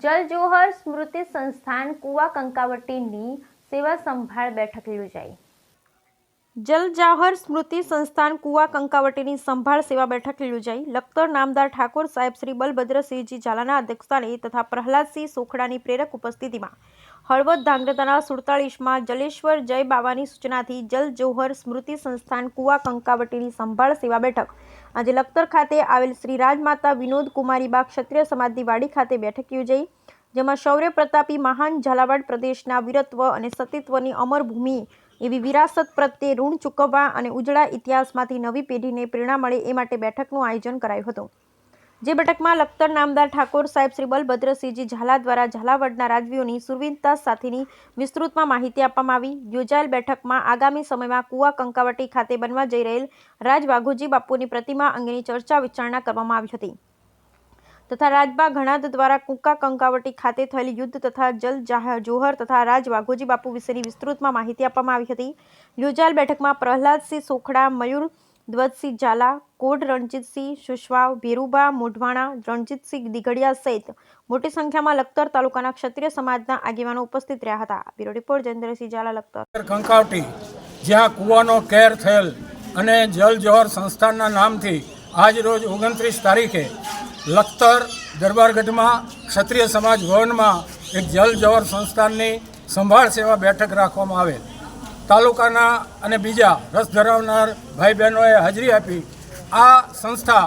જલ જોહર સ્મૃતિ સંસ્થાન કુવા કંકાવટીની સેવા સંભાળ બેઠક યોજાઈ। જલ જોહર સ્મૃતિ સંસ્થાન કુવા કંકાવટીની સંભાળ સેવા બેઠક યોજાઈ। લખતર નામદાર ઠાકોર સાહેબ શ્રી બલભદ્રસિંહજી ઝાલાના અધ્યક્ષસ્થાને તથા પ્રહલાદસિંહ સોખડાની પ્રેરક ઉપસ્થિતિમાં હળવદ ધાંગ્રધાના 47માં જલેશ્વર જય બાવાની સૂચનાથી જલ જોહર સ્મૃતિ સંસ્થાન કુવા કંકાવટીની સંભાળ સેવા બેઠક આજે લખતર ખાતે આવેલ શ્રી રાજમાતા વિનોદ કુમારીબા ક્ષત્રિય સમાજની વાડી ખાતે બેઠક યોજાઈ, જેમાં શૌર્ય પ્રતાપી મહાન ઝાલાવાડ પ્રદેશના વીરત્વ અને સતીત્વની અમર ભૂમિ એવી વિરાસત પ્રત્યે ઋણ ચૂકવવા અને ઉજળા ઇતિહાસમાંથી નવી પેઢીને પ્રેરણા મળે એ માટે બેઠકનું આયોજન કરાયું હતું। જે બેઠકમાં લખતર નામદાર ઠાકોર સાહેબ શ્રી બલભદ્રસિંહજી ઝાલા દ્વારા ઝાલાવાડના રાજવીઓની સુરવીરતા સાથેની વિસ્તૃતમાં માહિતી આપવામાં આવી। યોજાયેલ બેઠકમાં આગામી સમયમાં કુવા કંકાવટી ખાતે બનવા જઈ રહેલ રાજ વાઘોજી બાપુની પ્રતિમા અંગેની ચર્ચા વિચારણા કરવામાં આવી હતી તથા રાજબા ઘણાદ દ્વારા કુકા કંકાવટી ખાતે થયેલ યુદ્ધ તથા જલ જોહર તથા રાજ વાઘોજી બાપુ વિશેની વિસ્તૃતમાં માહિતી આપવામાં આવી હતી। યોજાયેલ બેઠકમાં પ્રહલાદસિંહ સોખડા, મયુર ધ્વજસિંહ ઝાલા, કોડ રણજીતસિંહ સુશવાવ, ભેરુબા મોઢવાણા, રણજીતસિંહ દિગડિયા સહિત મોટી સંખ્યામાં લખતર તાલુકાના ક્ષત્રિય સમાજના આગેવાનો ઉપસ્થિત રહ્યા હતા। Bureau report Jayendrasinh Zala, Lakhtar. કંકાવટી જ્યાં કૂવાનો કેર થયેલ અને જલ જોહર સંસ્થાનના નામથી આજ રોજ 29 તારીખે લખતર દરબારગઢમાં ક્ષત્રિય સમાજ ભવનમાં એક જલ જોહર સંસ્થાનની સંભાળ સેવા બેઠક રાખવામાં આવેલ। તાલુકાના અને બીજા રસ ધરાવનાર ભાઈ બહેનોએ હાજરી આપી આ સંસ્થા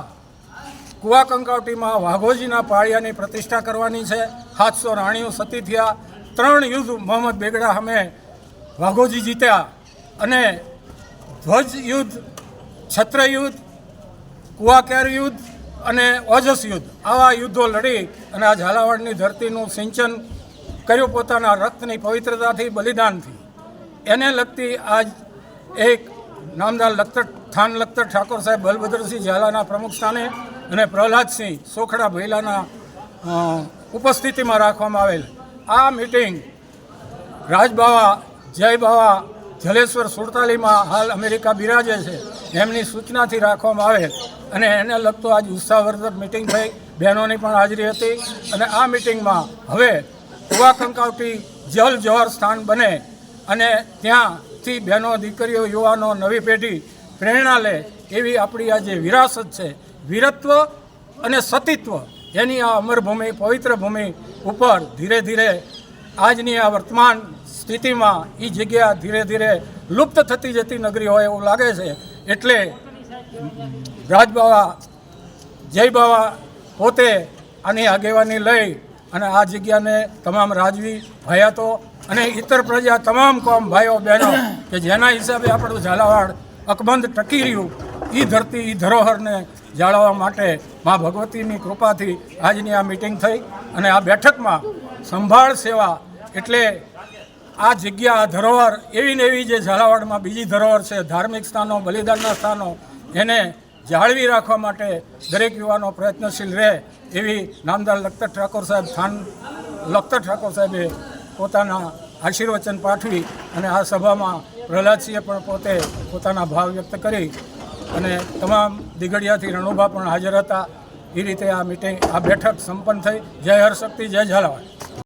કુવા કંકાવટીમાં વાઘોજીના પાળિયાની પ્રતિષ્ઠા કરવાની છે। 700 રાણીઓ સતી થયા, 3 યુદ્ધ મોહમ્મદ બેગડા સામે વાઘોજી જીત્યા અને ધ્વજ યુદ્ધ, છત્ર યુદ્ધ, કુવાકેર યુદ્ધ અને ઓજસ યુદ્ધ આવા યુદ્ધો લડી અને આ ઝાલાવાડની ધરતીનું સિંચન કર્યું પોતાના રક્તની પવિત્રતાથી, બલિદાનથી। એને લગતી આજ એક નામદાર લખતર ઠાકોર સાહેબ બલભદ્રસિંહ ઝાલાના પ્રમુખ સ્થાને અને પ્રહલાદસિંહ સોખડા ભૈલાના ઉપસ્થિતિમાં રાખવામાં આવેલ આ મિટિંગ રાજબાવા જય બાવા જલેશ્વર 47માં હાલ અમેરિકા બિરાજે છે એમની સૂચનાથી રાખવામાં આવેલ અને એને લગતો આજ ઉત્સાહવર્ધક મિટિંગ થઈ। બહેનોની પણ હાજરી હતી અને આ મિટિંગમાં હવે કુવા કંકાવટી જલ જોહર સ્થાન બને અને ત્યાંથી બહેનો, દીકરીઓ, યુવાનો, નવી પેઢી પ્રેરણા લે એવી આપણી આ જે વિરાસત છે, વીરત્વ અને સતીત્વ એની આ અમર ભૂમિ, પવિત્ર ભૂમિ ઉપર ધીરે ધીરે આજની આ વર્તમાન સ્થિતિમાં એ જગ્યા ધીરે ધીરે લુપ્ત થતી જતી નગરી હોય એવું લાગે છે। એટલે રાજબાવા જય બાવા પોતે આની આગેવાની લઈ અને આ જગ્યાને તમામ રાજવી ભયાતો અને ઇતર પ્રજા તમામ કોમ ભાઈઓ બહેનો કે જેના હિસાબે આપણું ઝાલાવાડ અકબંધ ટકી રહ્યું એ ધરતી, એ ધરોહરને જાળવવા માટે મા ભગવતીની કૃપાથી આજની આ મિટિંગ થઈ અને આ બેઠકમાં સંભાળ સેવા એટલે આ જગ્યા, આ ધરોહર એવી ને એવી જે ઝાલાવાડમાં બીજી ધરોહર છે, ધાર્મિક સ્થાનો, બલિદાનના સ્થાનો એને જાળવી રાખવા માટે દરેક યુવાનો પ્રયત્નશીલ રહે એવી નામદાર લખતર ઠાકોર સાહેબે પોતાના આશીર્વચન પાઠવી અને આ સભામાં પ્રહલાદસિંહે પણ પોતે પોતાના ભાવ વ્યક્ત કરી અને તમામ દિગડિયાથી રણુભા પણ હાજર હતા। એ રીતે આ મિટિંગ, આ બેઠક સંપન્ન થઈ। જય હરશક્તિ, જય ઝાલાવાડ।